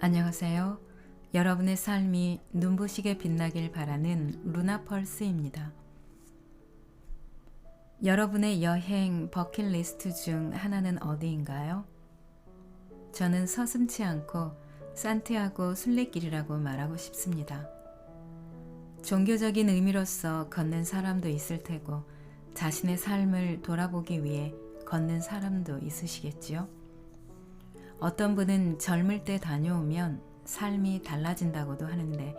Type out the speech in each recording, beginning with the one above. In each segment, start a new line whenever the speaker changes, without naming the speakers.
안녕하세요. 여러분의 삶이 눈부시게 빛나길 바라는 루나펄스입니다. 여러분의 여행 버킷리스트 중 하나는 어디인가요? 저는 서슴지 않고 산티아고 순례길이라고 말하고 싶습니다. 종교적인 의미로서 걷는 사람도 있을 테고 자신의 삶을 돌아보기 위해 걷는 사람도 있으시겠지요? 어떤 분은 젊을 때 다녀오면 삶이 달라진다고도 하는데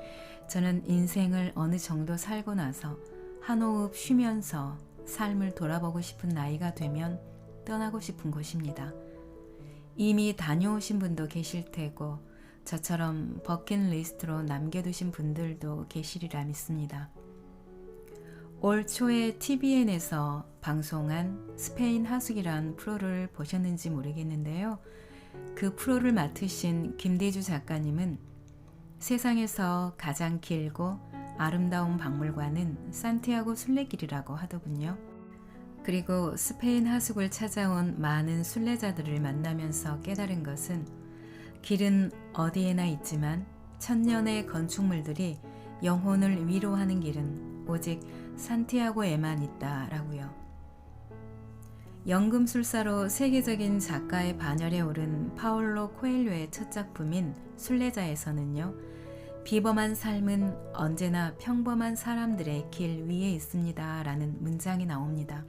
저는 인생을 어느 정도 살고 나서 한 호흡 쉬면서 삶을 돌아보고 싶은 나이가 되면 떠나고 싶은 곳입니다. 이미 다녀오신 분도 계실 테고 저처럼 버킷리스트로 남겨두신 분들도 계시리라 믿습니다. 올 초에 TVN에서 방송한 스페인 하숙이란 프로를 보셨는지 모르겠는데요. 그 프로를 맡으신 김대주 작가님은 세상에서 가장 길고 아름다운 박물관은 산티아고 순례길이라고 하더군요. 그리고 스페인 하숙을 찾아온 많은 순례자들을 만나면서 깨달은 것은 길은 어디에나 있지만 천년의 건축물들이 영혼을 위로하는 길은 오직 산티아고에만 있다라고요. 연금술사로 세계적인 작가의 반열에 오른 파울로 코엘료의 첫 작품인 순례자에서는요. 비범한 삶은 언제나 평범한 사람들의 길 위에 있습니다. 라는 문장이 나옵니다.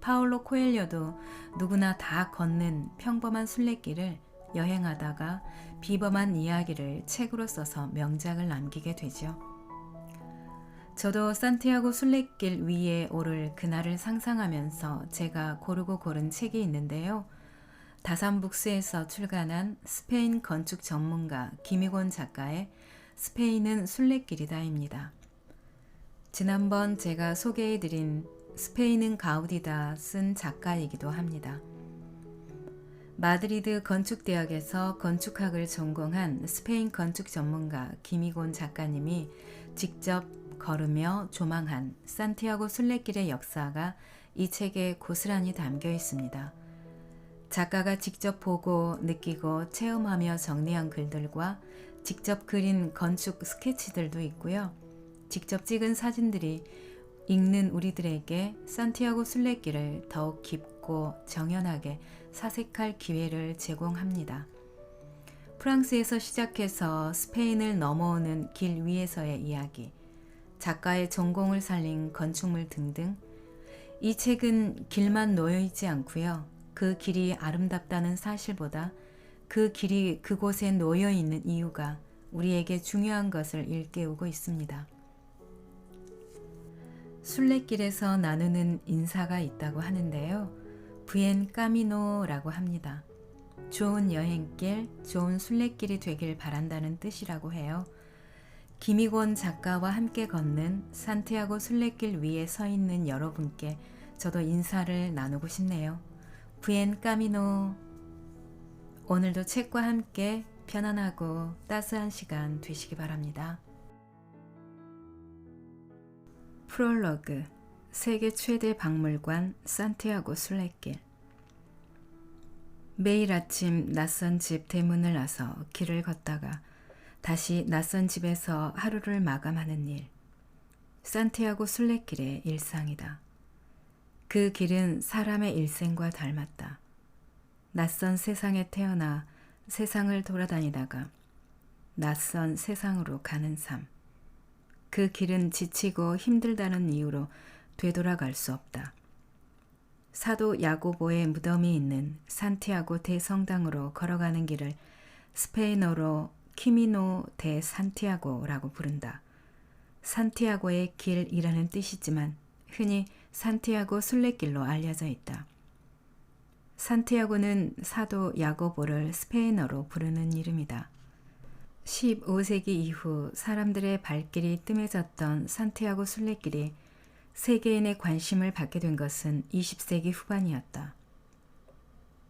파울로 코엘료도 누구나 다 걷는 평범한 순례길을 여행하다가 비범한 이야기를 책으로 써서 명작을 남기게 되죠. 저도 산티아고 순례길 위에 오를 그날을 상상하면서 제가 고르고 고른 책이 있는데요. 다산북스에서 출간한 스페인 건축 전문가 김희곤 작가의 스페인은 순례길이다입니다. 지난번 제가 소개해드린 스페인은 가우디다 쓴 작가이기도 합니다. 마드리드 건축대학에서 건축학을 전공한 스페인 건축 전문가 김희곤 작가님이 직접 걸으며 조망한 산티아고 순례길의 역사가 이 책에 고스란히 담겨 있습니다. 작가가 직접 보고 느끼고 체험하며 정리한 글들과 직접 그린 건축 스케치들도 있고요. 직접 찍은 사진들이 읽는 우리들에게 산티아고 순례길을 더욱 깊고 정연하게 사색할 기회를 제공합니다. 프랑스에서 시작해서 스페인을 넘어오는 길 위에서의 이야기, 작가의 전공을 살린 건축물 등등 이 책은 길만 놓여있지 않고요. 그 길이 아름답다는 사실보다 그 길이 그곳에 놓여있는 이유가 우리에게 중요한 것을 일깨우고 있습니다. 순례길에서 나누는 인사가 있다고 하는데요. 부엔 까미노라고 합니다. 좋은 여행길, 좋은 순례길이 되길 바란다는 뜻이라고 해요. 김희곤 작가와 함께 걷는 산티아고 순례길 위에 서 있는 여러분께 저도 인사를 나누고 싶네요. 부엔 까미노. 오늘도 책과 함께 편안하고 따스한 시간 되시기 바랍니다. 프롤로그 세계 최대 박물관 산티아고 순례길. 매일 아침 낯선 집 대문을 나서 길을 걷다가 다시 낯선 집에서 하루를 마감하는 일. 산티아고 순례길의 일상이다. 그 길은 사람의 일생과 닮았다. 낯선 세상에 태어나 세상을 돌아다니다가 낯선 세상으로 가는 삶. 그 길은 지치고 힘들다는 이유로 되돌아갈 수 없다. 사도 야고보의 무덤이 있는 산티아고 대성당으로 걸어가는 길을 스페인어로 키미노 데 산티아고라고 부른다. 산티아고의 길이라는 뜻이지만 흔히 산티아고 순례길로 알려져 있다. 산티아고는 사도 야고보를 스페인어로 부르는 이름이다. 15세기 이후 사람들의 발길이 뜸해졌던 산티아고 순례길이 세계인의 관심을 받게 된 것은 20세기 후반이었다.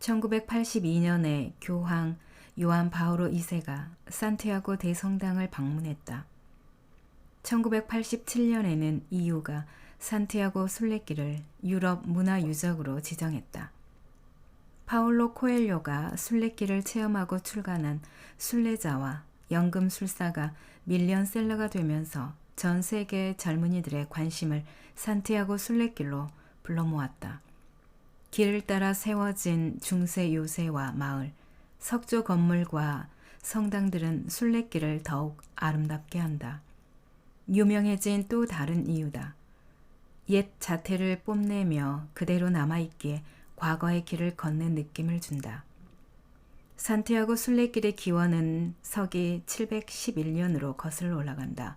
1982년에 교황 요한 바오로 2세가 산티아고 대성당을 방문했다. 1987년에는 EU가 산티아고 순례길을 유럽 문화유적으로 지정했다. 파울로 코엘료가 순례길을 체험하고 출간한 순례자와 연금술사가 밀리언셀러가 되면서 전 세계 젊은이들의 관심을 산티아고 순례길로 불러 모았다. 길을 따라 세워진 중세 요새와 마을, 석조 건물과 성당들은 순례길을 더욱 아름답게 한다. 유명해진 또 다른 이유다. 옛 자태를 뽐내며 그대로 남아있기에 과거의 길을 걷는 느낌을 준다. 산티아고 순례길의 기원은 서기 711년으로 거슬러 올라간다.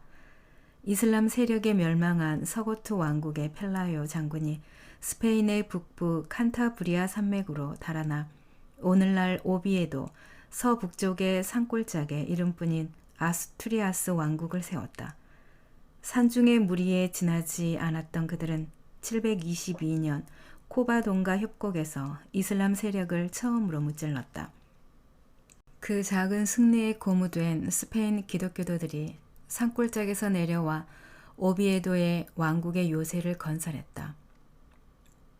이슬람 세력에 멸망한 서고트 왕국의 펠라요 장군이 스페인의 북부 칸타브리아 산맥으로 달아나 오늘날 오비에도 서북쪽의 산골짜기에 이름뿐인 아스투리아스 왕국을 세웠다. 산중의 무리에 지나지 않았던 그들은 722년 코바동가 협곡에서 이슬람 세력을 처음으로 무찔렀다. 그 작은 승리에 고무된 스페인 기독교도들이 산골짜기에서 내려와 오비에도의 왕국의 요새를 건설했다.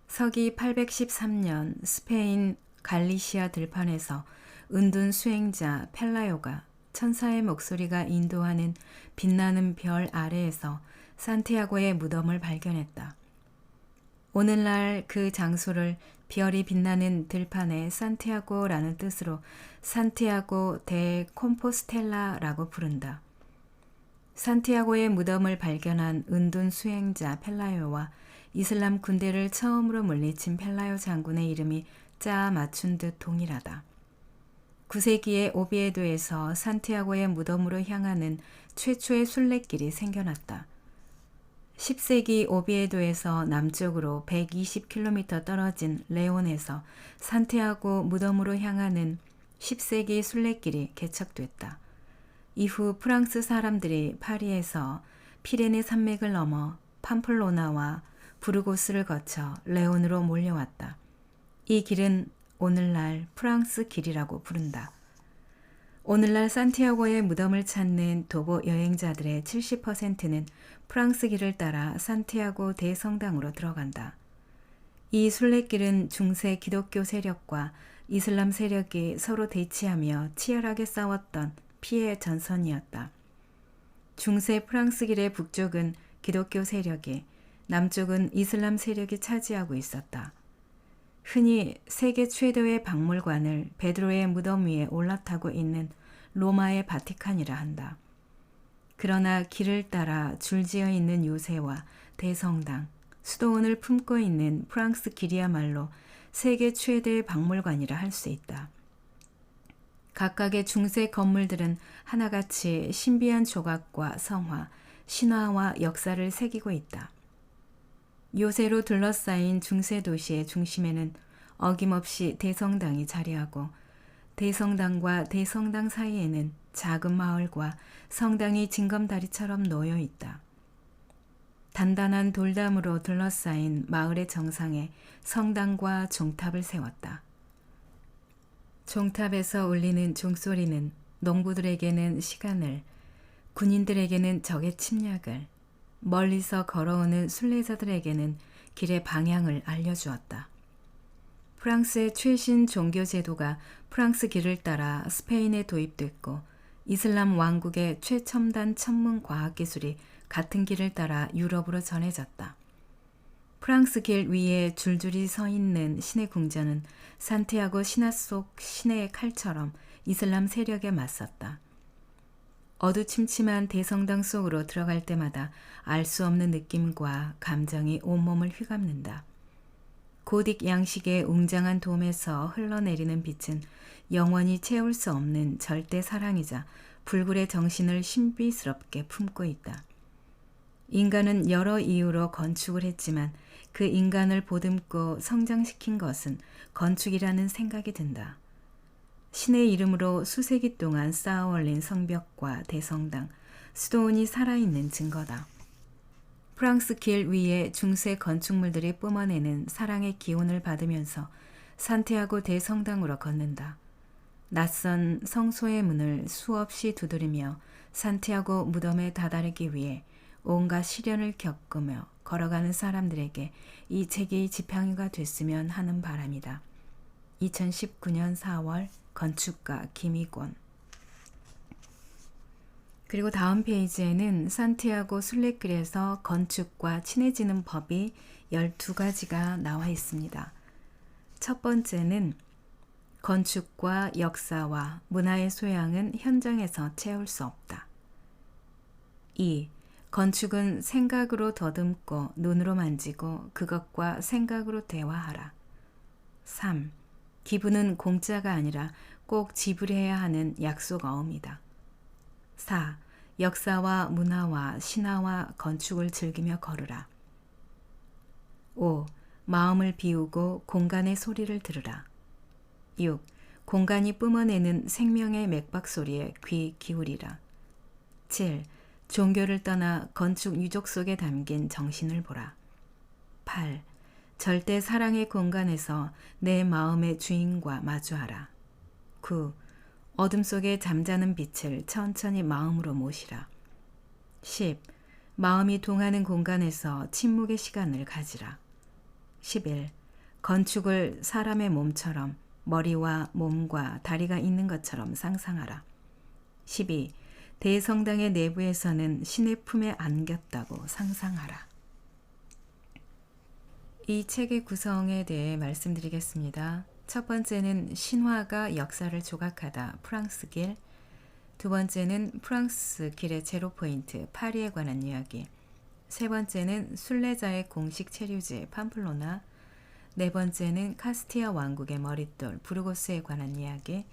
서기 813년 스페인 갈리시아 들판에서 은둔 수행자 펠라요가 천사의 목소리가 인도하는 빛나는 별 아래에서 산티아고의 무덤을 발견했다. 오늘날 그 장소를 별이 빛나는 들판의 산티아고라는 뜻으로 산티아고 데 콤포스텔라라고 부른다. 산티아고의 무덤을 발견한 은둔 수행자 펠라요와 이슬람 군대를 처음으로 물리친 펠라요 장군의 이름이 짜 맞춘 듯 동일하다. 9세기에 오비에도에서 산티아고의 무덤으로 향하는 최초의 순례길이 생겨났다. 10세기 오비에도에서 남쪽으로 120km 떨어진 레온에서 산티아고 무덤으로 향하는 10세기 순례길이 개척됐다. 이후 프랑스 사람들이 파리에서 피레네 산맥을 넘어 팜플로나와 부르고스를 거쳐 레온으로 몰려왔다. 이 길은 오늘날 프랑스 길이라고 부른다. 오늘날 산티아고의 무덤을 찾는 도보 여행자들의 70%는 프랑스 길을 따라 산티아고 대성당으로 들어간다. 이 순례길은 중세 기독교 세력과 이슬람 세력이 서로 대치하며 치열하게 싸웠던 피해 전선이었다. 중세 프랑스 길의 북쪽은 기독교 세력이, 남쪽은 이슬람 세력이 차지하고 있었다. 흔히 세계 최대의 박물관을 베드로의 무덤 위에 올라타고 있는 로마의 바티칸이라 한다. 그러나 길을 따라 줄지어 있는 요새와 대성당, 수도원을 품고 있는 프랑스 길이야말로 세계 최대의 박물관이라 할 수 있다. 각각의 중세 건물들은 하나같이 신비한 조각과 성화, 신화와 역사를 새기고 있다. 요새로 둘러싸인 중세 도시의 중심에는 어김없이 대성당이 자리하고 대성당과 대성당 사이에는 작은 마을과 성당이 징검다리처럼 놓여 있다. 단단한 돌담으로 둘러싸인 마을의 정상에 성당과 종탑을 세웠다. 종탑에서 울리는 종소리는 농부들에게는 시간을, 군인들에게는 적의 침략을, 멀리서 걸어오는 순례자들에게는 길의 방향을 알려주었다. 프랑스의 최신 종교 제도가 프랑스 길을 따라 스페인에 도입됐고 이슬람 왕국의 최첨단 천문 과학기술이 같은 길을 따라 유럽으로 전해졌다. 프랑스 길 위에 줄줄이 서 있는 신의 궁전은 산티아고 신화 속 신의 칼처럼 이슬람 세력에 맞섰다. 어두침침한 대성당 속으로 들어갈 때마다 알 수 없는 느낌과 감정이 온몸을 휘감는다. 고딕 양식의 웅장한 돔에서 흘러내리는 빛은 영원히 채울 수 없는 절대 사랑이자 불굴의 정신을 신비스럽게 품고 있다. 인간은 여러 이유로 건축을 했지만 그 인간을 보듬고 성장시킨 것은 건축이라는 생각이 든다. 신의 이름으로 수세기 동안 쌓아 올린 성벽과 대성당, 수도원이 살아있는 증거다. 프랑스 길 위에 중세 건축물들이 뿜어내는 사랑의 기운을 받으면서 산티아고 대성당으로 걷는다. 낯선 성소의 문을 수없이 두드리며 산티아고 무덤에 다다르기 위해 온갖 시련을 겪으며 걸어가는 사람들에게 이 책이 지팡이가 됐으면 하는 바람이다. 2019년 4월 건축가 김희권. 그리고 다음 페이지에는 산티아고 순례길에서 건축과 친해지는 법이 12가지가 나와 있습니다. 첫 번째는 건축과 역사와 문화의 소양은 현장에서 채울 수 없다. 2. 건축은 생각으로 더듬고 눈으로 만지고 그것과 생각으로 대화하라. 3. 기부는 공짜가 아니라 꼭 지불해야 하는 약속어음이다. 4. 역사와 문화와 신화와 건축을 즐기며 걸으라. 5. 마음을 비우고 공간의 소리를 들으라. 6. 공간이 뿜어내는 생명의 맥박 소리에 귀 기울이라. 7. 종교를 떠나 건축 유적 속에 담긴 정신을 보라. 8. 절대 사랑의 공간에서 내 마음의 주인과 마주하라. 9. 어둠 속에 잠자는 빛을 천천히 마음으로 모시라. 10. 마음이 동하는 공간에서 침묵의 시간을 가지라. 11. 건축을 사람의 몸처럼 머리와 몸과 다리가 있는 것처럼 상상하라. 12. 대성당의 내부에서는 신의 품에 안겼다고 상상하라. 이 책의 구성에 대해 말씀드리겠습니다. 첫 번째는 신화가 역사를 조각하다 프랑스길, 두 번째는 프랑스 길의 제로포인트 파리에 관한 이야기, 세 번째는 순례자의 공식 체류지 팜플로나, 네 번째는 카스티아 왕국의 머릿돌 부르고스에 관한 이야기,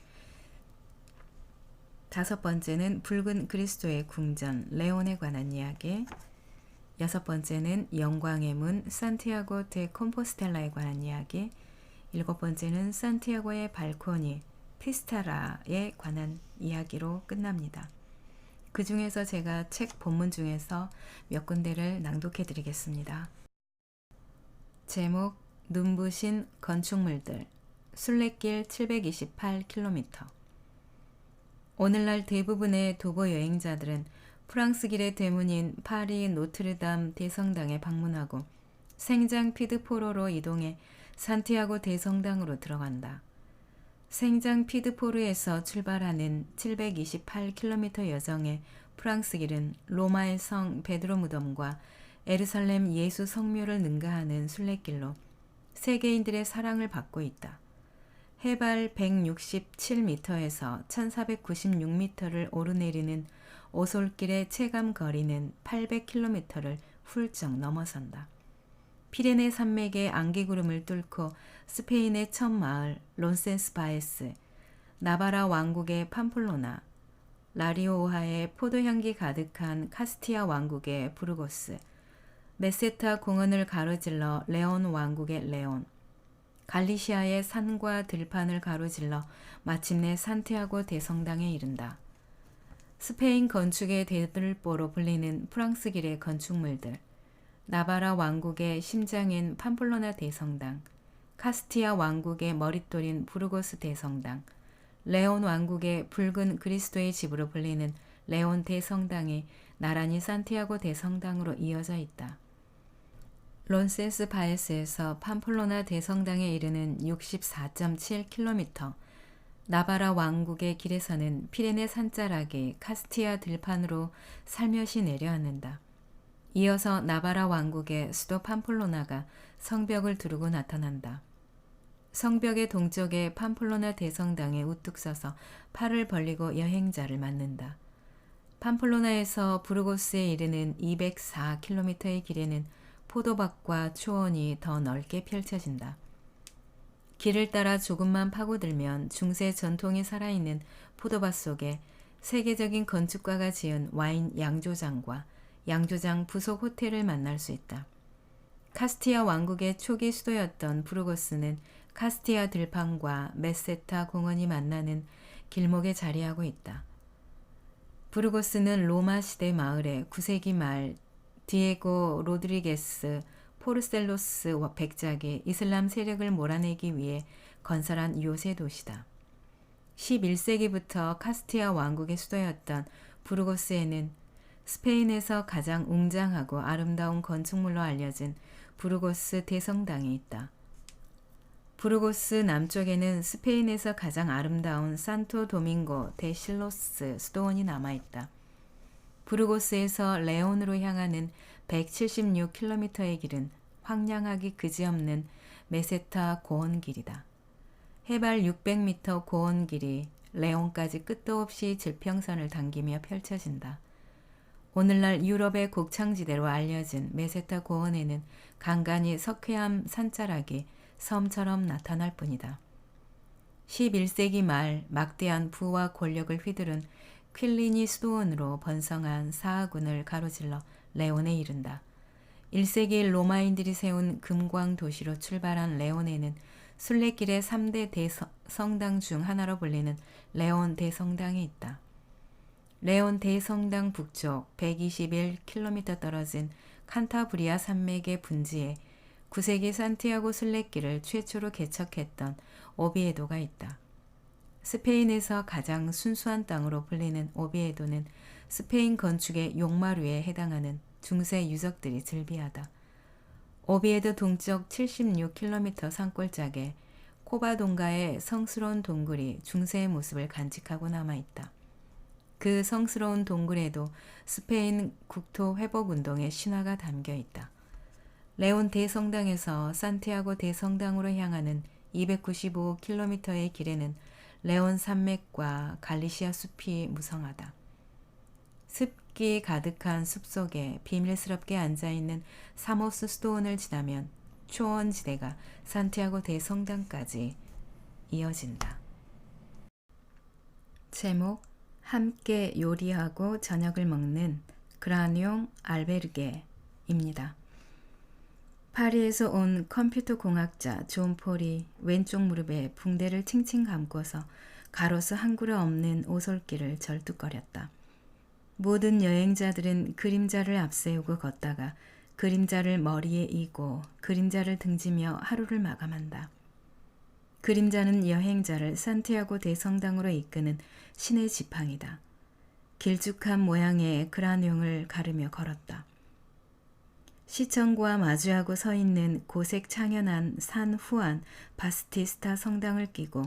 다섯 번째는 붉은 그리스도의 궁전 레온에 관한 이야기, 여섯 번째는 영광의 문 산티아고 데 콤포스텔라에 관한 이야기, 일곱 번째는 산티아고의 발코니 피스타라에 관한 이야기로 끝납니다. 그 중에서 제가 책 본문 중에서 몇 군데를 낭독해 드리겠습니다. 제목 눈부신 건축물들 순례길 728km. 오늘날 대부분의 도보 여행자들은 프랑스길의 대문인 파리 노트르담 대성당에 방문하고 생장 피드포로로 이동해 산티아고 대성당으로 들어간다. 생장 피드포르에서 출발하는 728km 여정의 프랑스길은 로마의 성 베드로 무덤과 예루살렘 예수 성묘를 능가하는 순례길로 세계인들의 사랑을 받고 있다. 해발 167m에서 1496m를 오르내리는 오솔길의 체감 거리는 800km를 훌쩍 넘어선다. 피레네 산맥의 안개구름을 뚫고 스페인의 첫 마을 론센스바에스, 나바라 왕국의 팜플로나, 라리오오하의 포도향기 가득한 카스티아 왕국의 부르고스, 메세타 공원을 가로질러 레온 왕국의 레온, 갈리시아의 산과 들판을 가로질러 마침내 산티아고 대성당에 이른다. 스페인 건축의 대들보로 불리는 프랑스길의 건축물들, 나바라 왕국의 심장인 팜플로나 대성당, 카스티아 왕국의 머릿돌인 부르고스 대성당, 레온 왕국의 붉은 그리스도의 집으로 불리는 레온 대성당이 나란히 산티아고 대성당으로 이어져 있다. 론세스 바에스에서 팜플로나 대성당에 이르는 64.7km, 나바라 왕국의 길에서는 피레네 산자락이 카스티아 들판으로 살며시 내려앉는다. 이어서 나바라 왕국의 수도 팜플로나가 성벽을 두르고 나타난다. 성벽의 동쪽에 팜플로나 대성당에 우뚝 서서 팔을 벌리고 여행자를 맞는다. 팜플로나에서 부르고스에 이르는 204km의 길에는 포도밭과 초원이 더 넓게 펼쳐진다. 길을 따라 조금만 파고들면 중세 전통이 살아있는 포도밭 속에 세계적인 건축가가 지은 와인 양조장과 양조장 부속 호텔을 만날 수 있다. 카스티아 왕국의 초기 수도였던 부르고스는 카스티아 들판과 메세타 공원이 만나는 길목에 자리하고 있다. 부르고스는 로마 시대 마을에 9세기 말 디에고 로드리게스 포르셀로스 백작이 이슬람 세력을 몰아내기 위해 건설한 요새 도시다. 11세기부터 카스티아 왕국의 수도였던 부르고스에는 스페인에서 가장 웅장하고 아름다운 건축물로 알려진 부르고스 대성당이 있다. 부르고스 남쪽에는 스페인에서 가장 아름다운 산토 도밍고 데 실로스 수도원이 남아있다. 부르고스에서 레온으로 향하는 176km의 길은 황량하기 그지없는 메세타 고원길이다. 해발 600m 고원길이 레온까지 끝도 없이 지평선을 당기며 펼쳐진다. 오늘날 유럽의 곡창지대로 알려진 메세타 고원에는 간간이 석회암 산자락이 섬처럼 나타날 뿐이다. 11세기 말 막대한 부와 권력을 휘두른 퀼리니 수도원으로 번성한 사하군을 가로질러 레온에 이른다. 1세기 로마인들이 세운 금광 도시로 출발한 레온에는 순례길의 3대 대성당 중 하나로 불리는 레온 대성당이 있다. 레온 대성당 북쪽 121km 떨어진 칸타브리아 산맥의 분지에 9세기 산티아고 순례길을 최초로 개척했던 오비에도가 있다. 스페인에서 가장 순수한 땅으로 불리는 오비에도는 스페인 건축의 용마루에 해당하는 중세 유적들이 즐비하다. 오비에도 동쪽 76km 산골짜기에 코바동가의 성스러운 동굴이 중세의 모습을 간직하고 남아있다. 그 성스러운 동굴에도 스페인 국토 회복운동의 신화가 담겨있다. 레온 대성당에서 산티아고 대성당으로 향하는 295km의 길에는 레온 산맥과 갈리시아 숲이 무성하다. 습기 가득한 숲속에 비밀스럽게 앉아있는 사모스 수도원을 지나면 초원지대가 산티아고 대성당까지 이어진다. 제목 함께 요리하고 저녁을 먹는 그라뇽 알베르게입니다. 파리에서 온 컴퓨터 공학자 존 폴이 왼쪽 무릎에 붕대를 칭칭 감고서 가로수 한 그루 없는 오솔길을 절뚝거렸다. 모든 여행자들은 그림자를 앞세우고 걷다가 그림자를 머리에 이고 그림자를 등지며 하루를 마감한다. 그림자는 여행자를 산티아고 대성당으로 이끄는 신의 지팡이다. 길쭉한 모양의 그라뇽을 가르며 걸었다. 시청과 마주하고 서 있는 고색 창연한 산 후안 바스티스타 성당을 끼고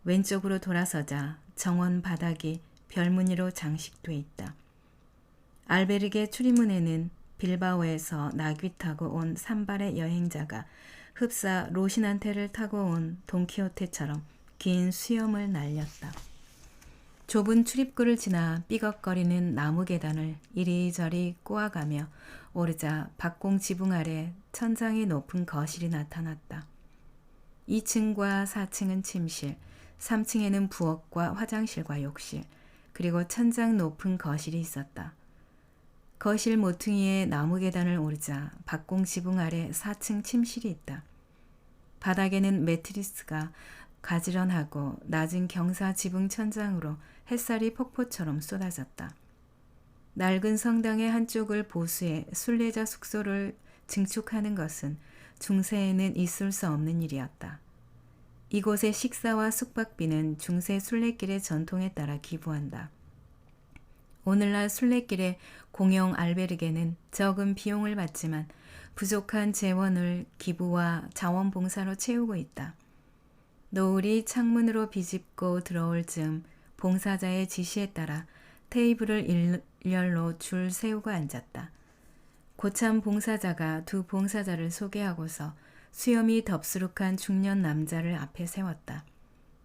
왼쪽으로 돌아서자 정원 바닥이 별무늬로 장식돼 있다. 알베르게 출입문에는 빌바오에서 나귀 타고 온 산발의 여행자가 흡사 로시난테를 타고 온 돈키호테처럼 긴 수염을 날렸다. 좁은 출입구를 지나 삐걱거리는 나무 계단을 이리저리 꼬아가며 오르자 박공 지붕 아래 천장이 높은 거실이 나타났다. 2층과 4층은 침실, 3층에는 부엌과 화장실과 욕실, 그리고 천장 높은 거실이 있었다. 거실 모퉁이에 나무 계단을 오르자 박공 지붕 아래 4층 침실이 있다. 바닥에는 매트리스가 가지런하고 낮은 경사 지붕 천장으로 햇살이 폭포처럼 쏟아졌다. 낡은 성당의 한쪽을 보수해 순례자 숙소를 증축하는 것은 중세에는 있을 수 없는 일이었다. 이곳의 식사와 숙박비는 중세 순례길의 전통에 따라 기부한다. 오늘날 순례길의 공용 알베르게는 적은 비용을 받지만 부족한 재원을 기부와 자원봉사로 채우고 있다. 노을이 창문으로 비집고 들어올 즈음 봉사자의 지시에 따라 테이블을 일렬로 줄 세우고 앉았다. 고참 봉사자가 두 봉사자를 소개하고서 수염이 덥수룩한 중년 남자를 앞에 세웠다.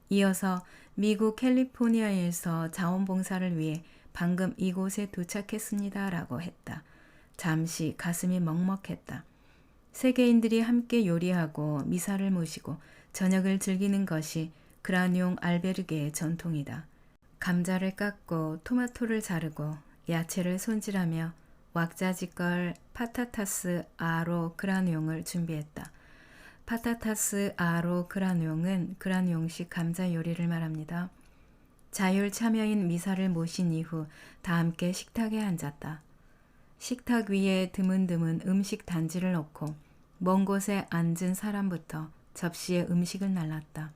이어서 미국 캘리포니아에서 자원봉사를 위해 방금 이곳에 도착했습니다 라고 했다. 잠시 가슴이 먹먹했다. 세계인들이 함께 요리하고 미사를 모시고 저녁을 즐기는 것이 그라뇽 알베르게의 전통이다. 감자를 깎고 토마토를 자르고 야채를 손질하며 왁자지껄 파타타스 아로 그라뇽을 준비했다. 파타타스 아로 그라뇽은 그라뇽식 감자 요리를 말합니다. 자율 참여인 미사를 모신 이후 다 함께 식탁에 앉았다. 식탁 위에 드문드문 음식 단지를 놓고 먼 곳에 앉은 사람부터 접시에 음식을 날랐다.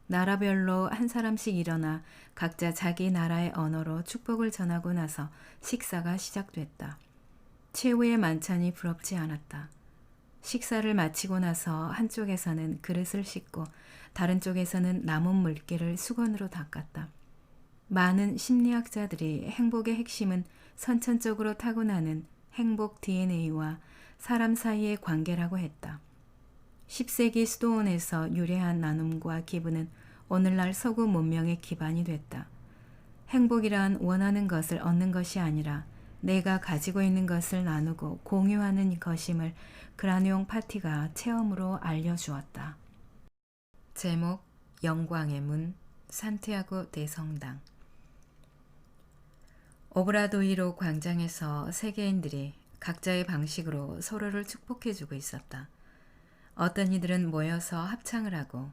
나라별로 한 사람씩 일어나 각자 자기 나라의 언어로 축복을 전하고 나서 식사가 시작됐다. 최후의 만찬이 부럽지 않았다. 식사를 마치고 나서 한쪽에서는 그릇을 씻고 다른 쪽에서는 남은 물기를 수건으로 닦았다. 많은 심리학자들이 행복의 핵심은 선천적으로 타고나는 행복 DNA와 사람 사이의 관계라고 했다. 10세기 수도원에서 유래한 나눔과 기부는 오늘날 서구 문명의 기반이 됐다. 행복이란 원하는 것을 얻는 것이 아니라 내가 가지고 있는 것을 나누고 공유하는 것임을 그라뇽 파티가 체험으로 알려주었다. 제목 영광의 문 산티아고 대성당. 오브라도이로 광장에서 세계인들이 각자의 방식으로 서로를 축복해주고 있었다. 어떤 이들은 모여서 합창을 하고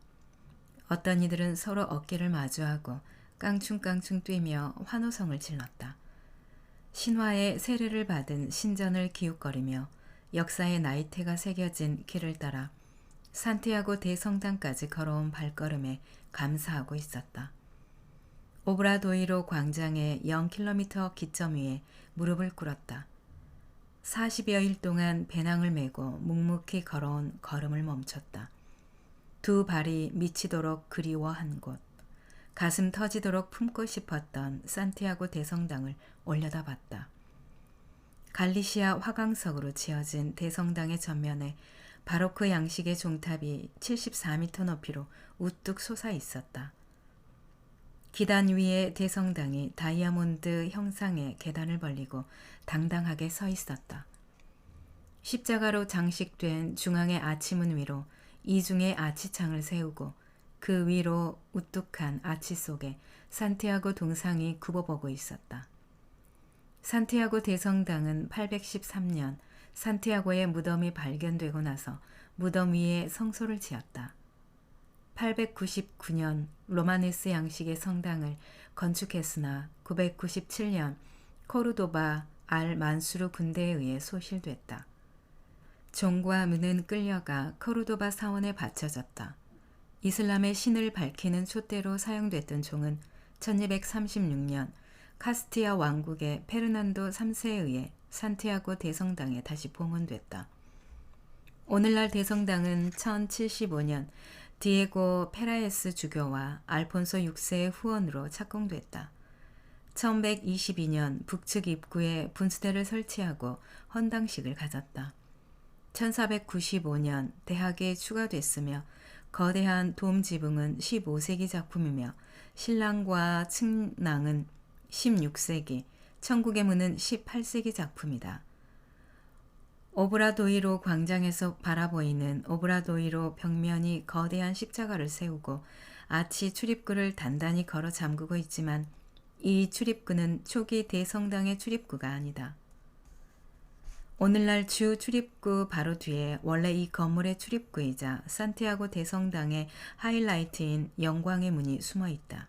어떤 이들은 서로 어깨를 마주하고 깡충깡충 뛰며 환호성을 질렀다. 신화의 세례를 받은 신전을 기웃거리며 역사의 나이테가 새겨진 길을 따라 산티아고 대성당까지 걸어온 발걸음에 감사하고 있었다. 오브라도이로 광장의 0km 기점 위에 무릎을 꿇었다. 40여일 동안 배낭을 메고 묵묵히 걸어온 걸음을 멈췄다. 두 발이 미치도록 그리워한 곳, 가슴 터지도록 품고 싶었던 산티아고 대성당을 올려다봤다. 갈리시아 화강석으로 지어진 대성당의 전면에 바로크 양식의 종탑이 74m 높이로 우뚝 솟아 있었다. 기단 위에 대성당이 다이아몬드 형상의 계단을 벌리고 당당하게 서 있었다. 십자가로 장식된 중앙의 아치문 위로 이중의 아치창을 세우고 그 위로 우뚝한 아치 속에 산티아고 동상이 굽어보고 있었다. 산티아고 대성당은 813년 산티아고의 무덤이 발견되고 나서 무덤 위에 성소를 지었다. 899년 로마네스 양식의 성당을 건축했으나 997년 코르도바 알 만수르 군대에 의해 소실됐다. 종과 문은 끌려가 코르도바 사원에 바쳐졌다. 이슬람의 신을 밝히는 촛대로 사용됐던 종은 1236년 카스티아 왕국의 페르난도 3세에 의해 산티아고 대성당에 다시 봉헌됐다. 오늘날 대성당은 1075년 디에고 페라에스 주교와 알폰소 6세의 후원으로 착공됐다. 1122년 북측 입구에 분수대를 설치하고 헌당식을 가졌다. 1495년 대학에 추가됐으며 거대한 돔 지붕은 15세기 작품이며 신랑과 측낭은 16세기, 천국의 문은 18세기 작품이다. 오브라도이로 광장에서 바라보이는 오브라도이로 벽면이 거대한 십자가를 세우고 아치 출입구를 단단히 걸어 잠그고 있지만 이 출입구는 초기 대성당의 출입구가 아니다. 오늘날 주 출입구 바로 뒤에 원래 이 건물의 출입구이자 산티아고 대성당의 하이라이트인 영광의 문이 숨어 있다.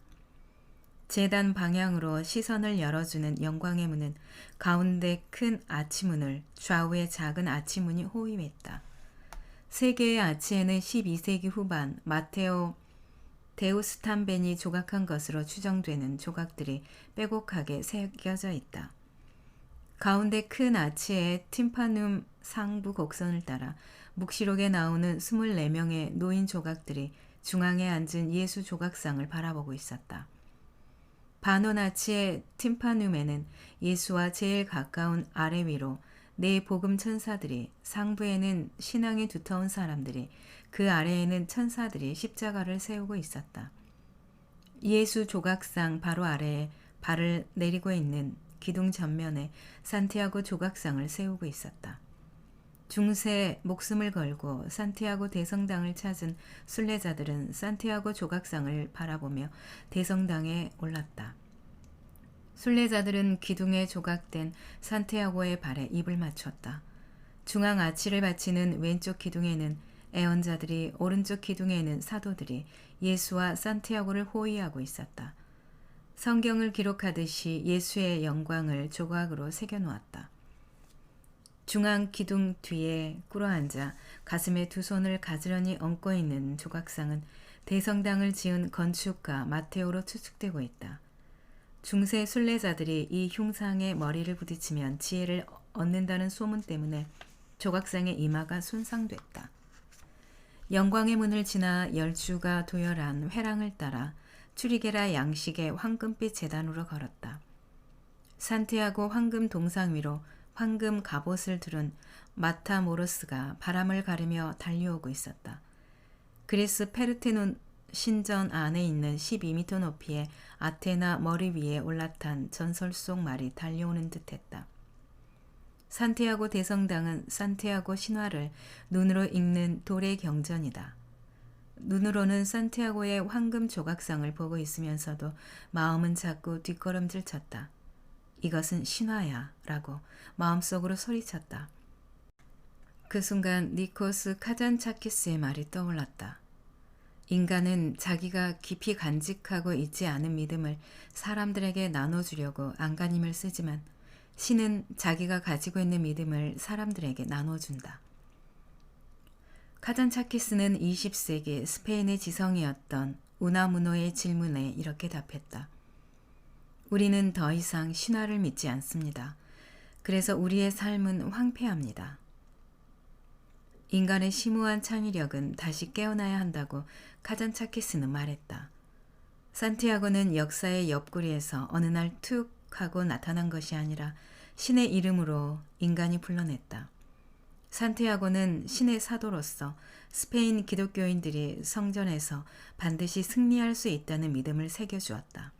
제단 방향으로 시선을 열어주는 영광의 문은 가운데 큰 아치문을 좌우에 작은 아치문이 호위했다. 세 개의 아치에는 12세기 후반 마테오 데우스탄벤이 조각한 것으로 추정되는 조각들이 빼곡하게 새겨져 있다. 가운데 큰 아치의 팀파눔 상부 곡선을 따라 묵시록에 나오는 24명의 노인 조각들이 중앙에 앉은 예수 조각상을 바라보고 있었다. 반원 아치의 팀파눔에는 예수와 제일 가까운 아래 위로 네 복음 천사들이, 상부에는 신앙이 두터운 사람들이, 그 아래에는 천사들이 십자가를 세우고 있었다. 예수 조각상 바로 아래에 발을 내리고 있는 기둥 전면에 산티아고 조각상을 세우고 있었다. 중세 목숨을 걸고 산티아고 대성당을 찾은 순례자들은 산티아고 조각상을 바라보며 대성당에 올랐다. 순례자들은 기둥에 조각된 산티아고의 발에 입을 맞췄다. 중앙 아치를 받치는 왼쪽 기둥에는 애언자들이, 오른쪽 기둥에는 사도들이 예수와 산티아고를 호위하고 있었다. 성경을 기록하듯이 예수의 영광을 조각으로 새겨놓았다. 중앙 기둥 뒤에 꿇어앉아 가슴에 두 손을 가지런히 얹고 있는 조각상은 대성당을 지은 건축가 마테오로 추측되고 있다. 중세 순례자들이 이 흉상에 머리를 부딪히면 지혜를 얻는다는 소문 때문에 조각상의 이마가 손상됐다. 영광의 문을 지나 열주가 도열한 회랑을 따라 추리게라 양식의 황금빛 제단으로 걸었다. 산티아고 황금 동상 위로 황금 갑옷을 두른 마타모로스가 바람을 가르며 달려오고 있었다. 그리스 페르테논 신전 안에 있는 12m 높이의 아테나 머리 위에 올라탄 전설 속 말이 달려오는 듯했다. 산티아고 대성당은 산티아고 신화를 눈으로 읽는 돌의 경전이다. 눈으로는 산티아고의 황금 조각상을 보고 있으면서도 마음은 자꾸 뒷걸음질 쳤다. 이것은 신화야 라고 마음속으로 소리쳤다. 그 순간 니코스 카잔차키스의 말이 떠올랐다. 인간은 자기가 깊이 간직하고 있지 않은 믿음을 사람들에게 나눠주려고 안간힘을 쓰지만 신은 자기가 가지고 있는 믿음을 사람들에게 나눠준다. 카잔차키스는 20세기 스페인의 지성이었던 우나무노의 질문에 이렇게 답했다. 우리는 더 이상 신화를 믿지 않습니다. 그래서 우리의 삶은 황폐합니다. 인간의 심오한 창의력은 다시 깨어나야 한다고 카잔차키스는 말했다. 산티아고는 역사의 옆구리에서 어느 날 툭 하고 나타난 것이 아니라 신의 이름으로 인간이 불러냈다. 산티아고는 신의 사도로서 스페인 기독교인들이 성전에서 반드시 승리할 수 있다는 믿음을 새겨주었다.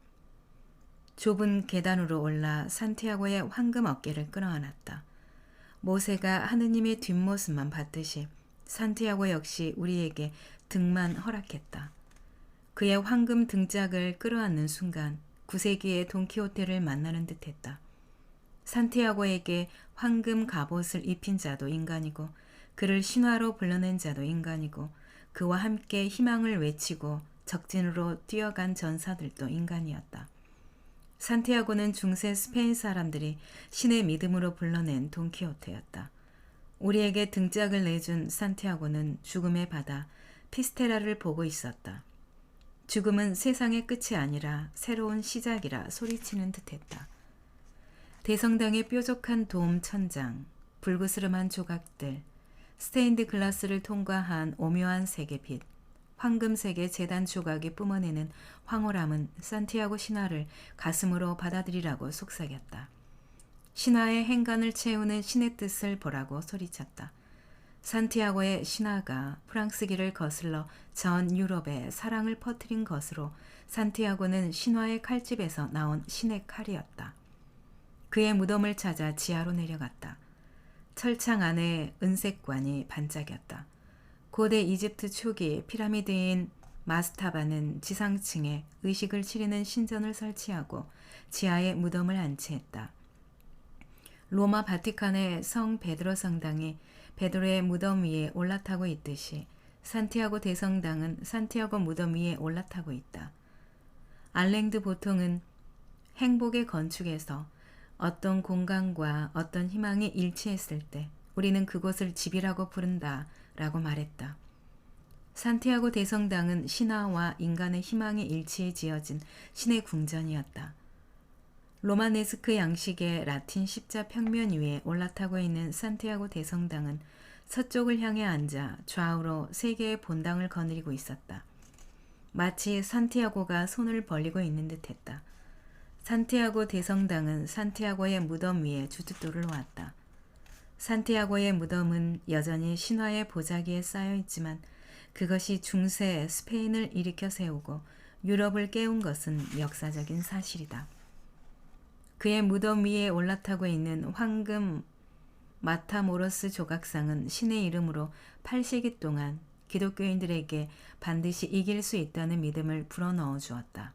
좁은 계단으로 올라 산티아고의 황금 어깨를 끌어안았다. 모세가 하느님의 뒷모습만 봤듯이 산티아고 역시 우리에게 등만 허락했다. 그의 황금 등짝을 끌어안는 순간 9세기의 돈키호테를 만나는 듯했다. 산티아고에게 황금 갑옷을 입힌 자도 인간이고 그를 신화로 불러낸 자도 인간이고 그와 함께 희망을 외치고 적진으로 뛰어간 전사들도 인간이었다. 산티아고는 중세 스페인 사람들이 신의 믿음으로 불러낸 돈키호테였다. 우리에게 등짝을 내준 산티아고는 죽음의 바다 피스테라를 보고 있었다. 죽음은 세상의 끝이 아니라 새로운 시작이라 소리치는 듯했다. 대성당의 뾰족한 돔 천장, 불그스름한 조각들, 스테인드 글라스를 통과한 오묘한 색의 빛, 황금색의 제단 조각이 뿜어내는 황홀함은 산티아고 신화를 가슴으로 받아들이라고 속삭였다. 신화의 행간을 채우는 신의 뜻을 보라고 소리쳤다. 산티아고의 신화가 프랑스기를 거슬러 전 유럽에 사랑을 퍼뜨린 것으로 산티아고는 신화의 칼집에서 나온 신의 칼이었다. 그의 무덤을 찾아 지하로 내려갔다. 철창 안에 은색관이 반짝였다. 고대 이집트 초기 피라미드인 마스타바는 지상층에 의식을 치르는 신전을 설치하고 지하에 무덤을 안치했다. 로마 바티칸의 성 베드로 성당이 베드로의 무덤 위에 올라타고 있듯이 산티아고 대성당은 산티아고 무덤 위에 올라타고 있다. 알랭드 보통은 행복의 건축에서 어떤 공간과 어떤 희망이 일치했을 때 우리는 그곳을 집이라고 부른다 라고 말했다. 산티아고 대성당은 신화와 인간의 희망의 일치에 지어진 신의 궁전이었다. 로마네스크 양식의 라틴 십자 평면 위에 올라타고 있는 산티아고 대성당은 서쪽을 향해 앉아 좌우로 세 개의 본당을 거느리고 있었다. 마치 산티아고가 손을 벌리고 있는 듯했다. 산티아고 대성당은 산티아고의 무덤 위에 주춧돌을 놓았다. 산티아고의 무덤은 여전히 신화의 보자기에 쌓여 있지만 그것이 중세 스페인을 일으켜 세우고 유럽을 깨운 것은 역사적인 사실이다. 그의 무덤 위에 올라타고 있는 황금 마타모로스 조각상은 신의 이름으로 8세기 동안 기독교인들에게 반드시 이길 수 있다는 믿음을 불어넣어 주었다.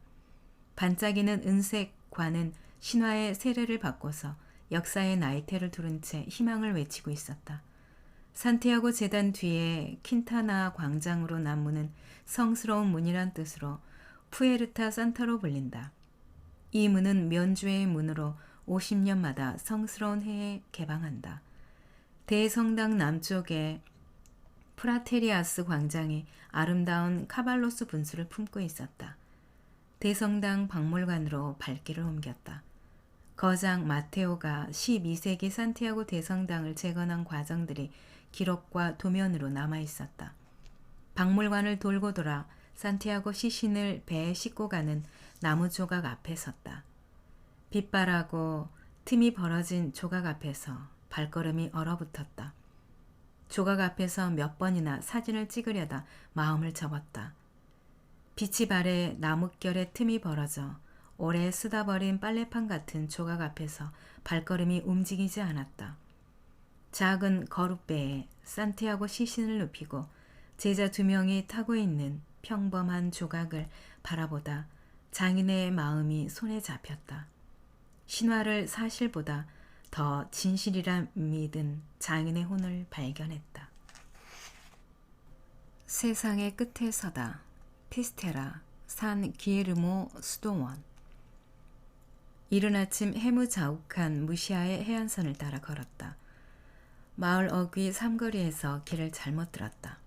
반짝이는 은색 관은 신화의 세례를 바꿔서 역사의 나이테를 두른 채 희망을 외치고 있었다. 산티아고 제단 뒤에 킨타나 광장으로 남문은 성스러운 문이란 뜻으로 푸에르타 산타로 불린다. 이 문은 면주의 문으로 50년마다 성스러운 해에 개방한다. 대성당 남쪽에 프라테리아스 광장이 아름다운 카발로스 분수를 품고 있었다. 대성당 박물관으로 발길을 옮겼다. 거장 마테오가 12세기 산티아고 대성당을 재건한 과정들이 기록과 도면으로 남아 있었다. 박물관을 돌고 돌아 산티아고 시신을 배에 싣고 가는 나무 조각 앞에 섰다. 빛바라고 틈이 벌어진 조각 앞에서 발걸음이 얼어붙었다. 조각 앞에서 몇 번이나 사진을 찍으려다 마음을 접었다. 빛이 발해 나뭇결에 틈이 벌어져 오래 쓰다버린 빨래판 같은 조각 앞에서 발걸음이 움직이지 않았다. 작은 거룻배에 산티아고 시신을 눕히고 제자 2명이 타고 있는 평범한 조각을 바라보다 장인의 마음이 손에 잡혔다. 신화를 사실보다 더 진실이라 믿은 장인의 혼을 발견했다. 세상의 끝에 서다. 피스테라, 산 기에르모 수도원. 이른 아침 해무자욱한 무시아의 해안선을 따라 걸었다. 마을 어귀 삼거리에서 길을 잘못 들었다.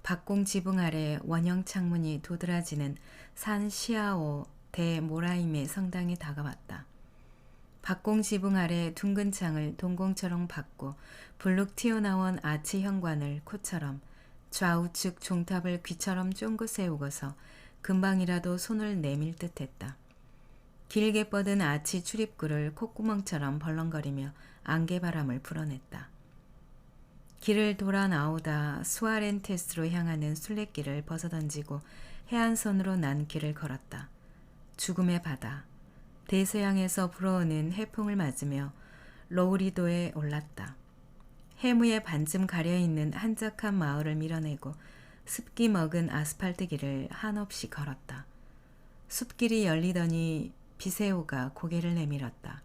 박공 지붕 아래 원형 창문이 도드라지는 산 시아오 대 모라임의 성당이 다가왔다. 박공 지붕 아래 둥근 창을 동공처럼 받고 불룩 튀어나온 아치 현관을 코처럼 좌우측 종탑을 귀처럼 쫑긋 세우고서 금방이라도 손을 내밀 듯했다. 길게 뻗은 아치 출입구를 콧구멍처럼 벌렁거리며 안개바람을 불어냈다. 길을 돌아 나오다 수아렌테스로 향하는 순례길을 벗어던지고 해안선으로 난 길을 걸었다. 죽음의 바다. 대서양에서 불어오는 해풍을 맞으며 로우리도에 올랐다. 해무에 반쯤 가려있는 한적한 마을을 밀어내고 습기 먹은 아스팔트 길을 한없이 걸었다. 숲길이 열리더니 비세오가 고개를 내밀었다.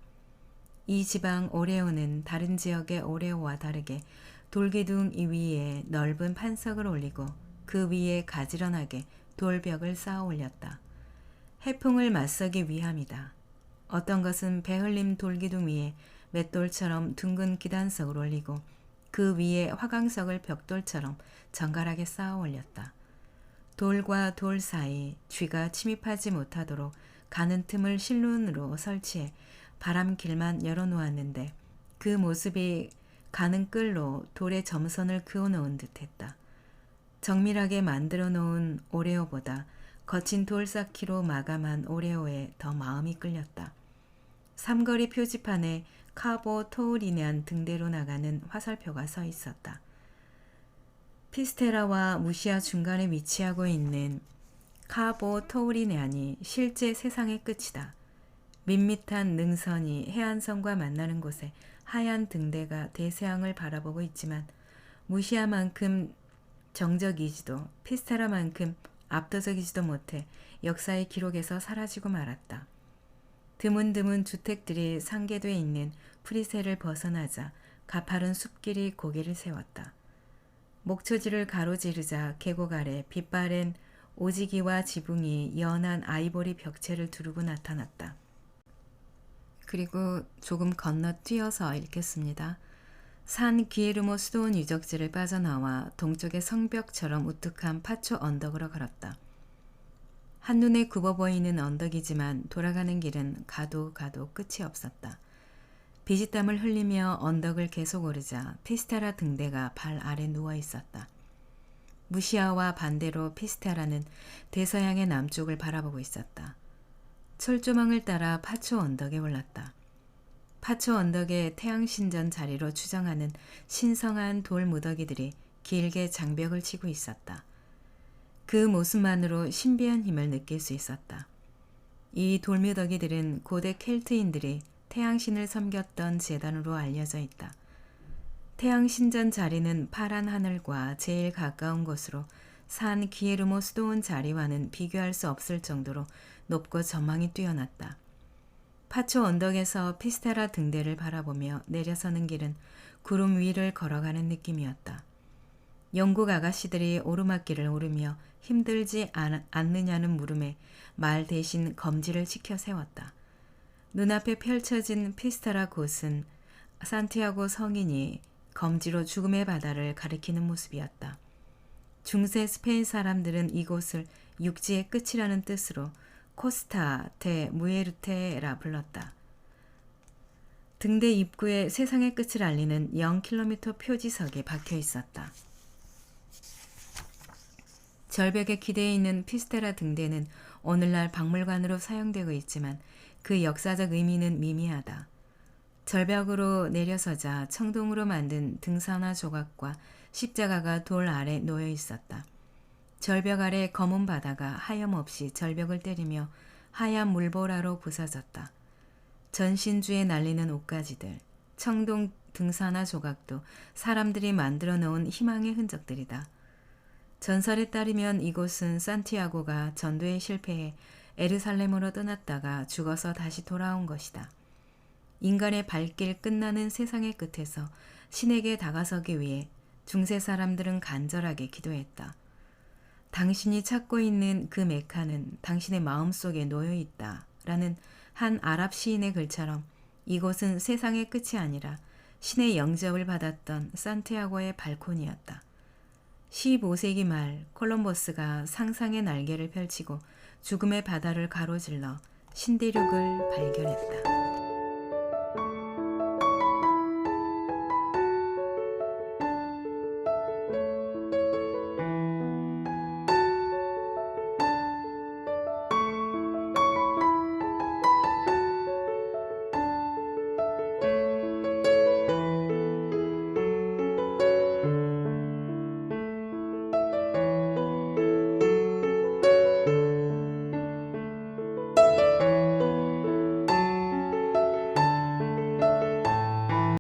이 지방 오레오는 다른 지역의 오레오와 다르게 돌기둥 위에 넓은 판석을 올리고 그 위에 가지런하게 돌벽을 쌓아 올렸다. 해풍을 맞서기 위함이다. 어떤 것은 배흘림 돌기둥 위에 맷돌처럼 둥근 기단석을 올리고 그 위에 화강석을 벽돌처럼 정갈하게 쌓아 올렸다. 돌과 돌 사이 쥐가 침입하지 못하도록 가는 틈을 실눈으로 설치해 바람길만 열어놓았는데 그 모습이 가는 끌로 돌의 점선을 그어놓은 듯했다. 정밀하게 만들어 놓은 오레오보다 거친 돌 쌓기로 마감한 오레오에 더 마음이 끌렸다. 삼거리 표지판에 카보 토우리네안 등대로 나가는 화살표가 서 있었다. 피스테라와 무시아 중간에 위치하고 있는 카보 토우리네안이 실제 세상의 끝이다. 밋밋한 능선이 해안선과 만나는 곳에 하얀 등대가 대서양을 바라보고 있지만 무시아만큼 정적이지도 피스테라만큼 압도적이지도 못해 역사의 기록에서 사라지고 말았다. 드문드문 주택들이 상계돼 있는 프리세를 벗어나자 가파른 숲길이 고개를 세웠다. 목초지를 가로지르자 계곡 아래 빛바랜 오지기와 지붕이 연한 아이보리 벽체를 두르고 나타났다. 그리고 조금 건너뛰어서 읽겠습니다. 산 기에르모 수도원 유적지를 빠져나와 동쪽의 성벽처럼 우뚝한 파초 언덕으로 걸었다. 한눈에 굽어 보이는 언덕이지만 돌아가는 길은 가도 끝이 없었다. 비지땀을 흘리며 언덕을 계속 오르자 피스테라 등대가 발 아래 누워 있었다. 무시아와 반대로 피스테라는 대서양의 남쪽을 바라보고 있었다. 철조망을 따라 파초 언덕에 올랐다. 파초 언덕의 태양신전 자리로 추정하는 신성한 돌 무더기들이 길게 장벽을 치고 있었다. 그 모습만으로 신비한 힘을 느낄 수 있었다. 이 돌무더기들은 고대 켈트인들이 태양신을 섬겼던 제단으로 알려져 있다. 태양신전 자리는 파란 하늘과 제일 가까운 곳으로 산 기에르모 수도원 자리와는 비교할 수 없을 정도로 높고 전망이 뛰어났다. 파초 언덕에서 피스테라 등대를 바라보며 내려서는 길은 구름 위를 걸어가는 느낌이었다. 영국 아가씨들이 오르막길을 오르며 힘들지 않느냐는 물음에 말 대신 검지를 치켜 세웠다. 눈앞에 펼쳐진 피스테라 곳은 산티아고 성인이 검지로 죽음의 바다를 가리키는 모습이었다. 중세 스페인 사람들은 이곳을 육지의 끝이라는 뜻으로 코스타 데 무에르테라 불렀다. 등대 입구에 세상의 끝을 알리는 0km 표지석이 박혀 있었다. 절벽에 기대어 있는 피스테라 등대는 오늘날 박물관으로 사용되고 있지만 그 역사적 의미는 미미하다. 절벽으로 내려서자 청동으로 만든 등산화 조각과 십자가가 돌 아래 놓여 있었다. 절벽 아래 검은 바다가 하염없이 절벽을 때리며 하얀 물보라로 부서졌다. 전신주에 날리는 옷가지들, 청동 등산화 조각도 사람들이 만들어 놓은 희망의 흔적들이다. 전설에 따르면 이곳은 산티아고가 전도에 실패해 에르살렘으로 떠났다가 죽어서 다시 돌아온 것이다. 인간의 발길 끝나는 세상의 끝에서 신에게 다가서기 위해 중세 사람들은 간절하게 기도했다. 당신이 찾고 있는 그 메카는 당신의 마음속에 놓여 있다 라는 한 아랍 시인의 글처럼 이곳은 세상의 끝이 아니라 신의 영접을 받았던 산티아고의 발코니였다. 15세기 말 콜럼버스가 상상의 날개를 펼치고 죽음의 바다를 가로질러 신대륙을 발견했다.